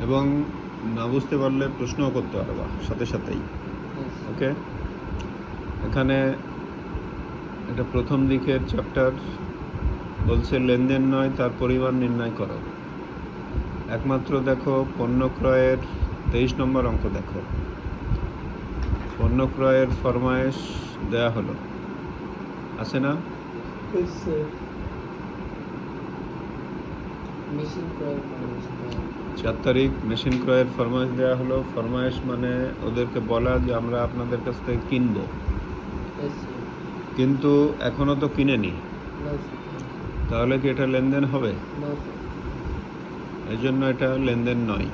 এবং না বুঝতে পারলে প্রশ্নও করতে পারবা সাথে সাথেই। ওকে, এখানে এটা প্রথম দিকের চ্যাপ্টার বলছে লেনদেন নয় তার পরিমাণ নির্ণয় করো। একমাত্র দেখো পণ্য ক্রয়ের 23 নম্বর অঙ্ক দেখো। পণ্য ক্রয়ের ফরমায়েশ দেয়া হলো, আছে না? মেশিন ক্রয়ের ফরমাশ 4 তারিখ মেশিন ক্রয়ের ফরমায়েশ দেওয়া হলো। ফরমায়েশ মানে ওদেরকে বলা যে আমরা আপনাদের কাছ থেকে কিনবো, কিন্তু এখনও তো কিনেনি, তাহলে কি এটা লেনদেন হবে? এই জন্য এটা লেনদেন নয়।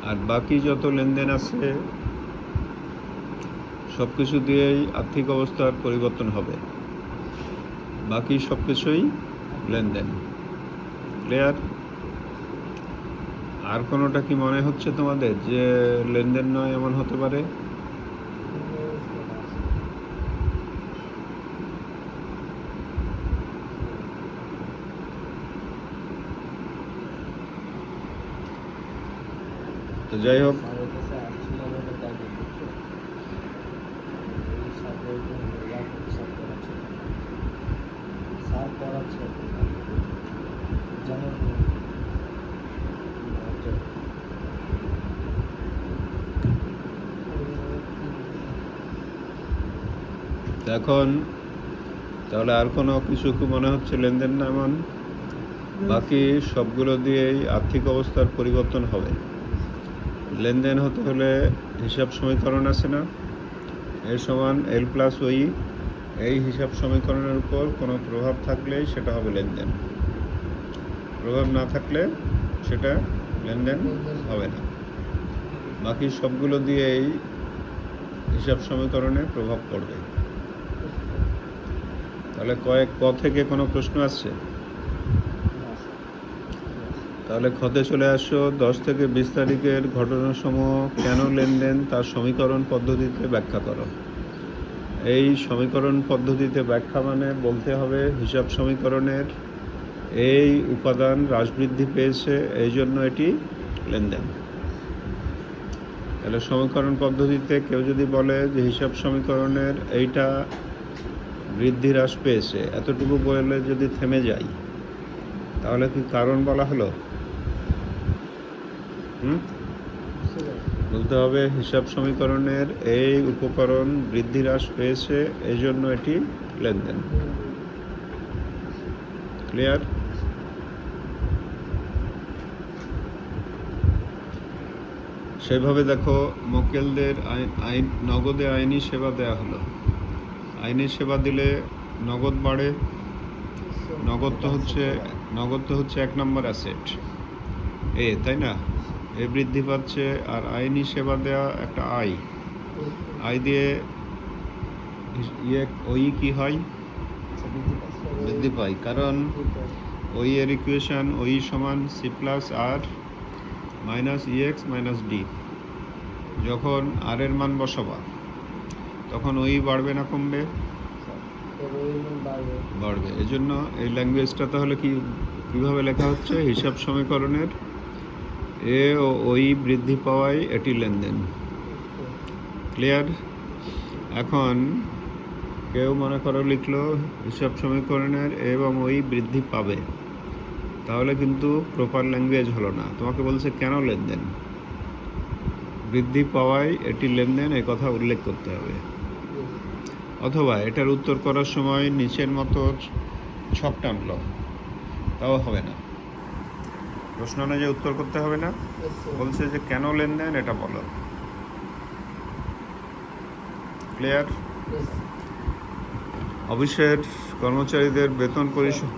আর বাকি যত লেনদেন আছে সব কিছু দিয়েই আর্থিক অবস্থার পরিবর্তন হবে, বাকি সব কিছুই লেনদেন। ক্লিয়ার? আর কোনোটা কি মনে হচ্ছে তোমাদের যে লেনদেন নয় এমন হতে পারে? তো যাই হোক, এখন তাহলে আর কোনো কিছু কি মনে হচ্ছে লেনদেন না এমন? বাকি সবগুলো দিয়েই আর্থিক অবস্থার পরিবর্তন হবে। লেনদেন হতে হলে হিসাব সমীকরণ আছে না, এ সমান এল প্লাস ওই, এই হিসাব সমীকরণের উপর কোনো প্রভাব থাকলেই সেটা হবে লেনদেন, প্রভাব না থাকলে সেটা লেনদেন হবে না। বাকি সবগুলো দিয়েই হিসাব সমীকরণে প্রভাব পড়বে। তাহলে ক থেকে কোনো প্রশ্ন আসছে? তাহলে খতে চলে আসো। 10 থেকে 20 তারিখের ঘটনাসমূহ কেন লেনদেন তার সমীকরণ পদ্ধতিতে ব্যাখ্যা করো। এই সমীকরণ পদ্ধতিতে ব্যাখ্যা মানে বলতে হবে হিসাব সমীকরণের এই উপাদান হ্রাসবৃদ্ধি পেয়েছে, এই জন্য এটি লেনদেন। তাহলে সমীকরণ পদ্ধতিতে কেউ যদি বলে যে হিসাব সমীকরণের এইটা বৃদ্ধি হ্রাস পেয়েছে, এতটুকু বলে যদি থেমে যাই, তাহলে কি কারণ বলা হলো? বলতে হবে হিসাব সমীকরণের এই উপকরণ বৃদ্ধি হ্রাস পেয়েছে, এই জন্য এটি লেনদেন। ক্লিয়ার? সেভাবে দেখো মক্কেলদের আইন নগদে আইনি সেবা দেয়া হলো। আইনি সেবা দিলে নগদ বাড়ে। নগদ তো হচ্ছে 1 নম্বর অ্যাসেট, তাই না? এ বৃদ্ধি পাচ্ছে, আর আইনি সেবা দেওয়া একটা আয় দিয়ে ওই কি হয়? বৃদ্ধি পায়। কারণ ওই এর ইকুয়েশন ওই সমান সি প্লাস আর মাইনাস ইএক্স মাইনাস ডি। যখন আর এর মান বসাবা তখন ওই বাড়বে না কমবে? বাড়বে। এজন্য এই ল্যাঙ্গুয়েজটা তাহলে কীভাবে লেখা হচ্ছে? হিসাব সমীকরণের এ ও ওই বৃদ্ধি পাওয়াই এটি লেনদেন। ক্লিয়ার? এখন কেউ মনে করো লিখলো হিসাব সমীকরণের এবং ওই বৃদ্ধি পাবে, তাহলে কিন্তু প্রপার ল্যাঙ্গুয়েজ হলো না। তোমাকে বলছে কেন লেনদেন, বৃদ্ধি পাওয়ায় এটি লেনদেন, এই কথা উল্লেখ করতে হবে। অথবা এটার উত্তর করার সময় নিচের মতো ছক টানলো, তাও হবে না। প্রশ্ন অনুযায়ী উত্তর করতে হবে না, বলছে যে কেন লেনদেন এটা বলো। ক্লিয়ার? অফিসের কর্মচারীদের বেতন পরিশোধ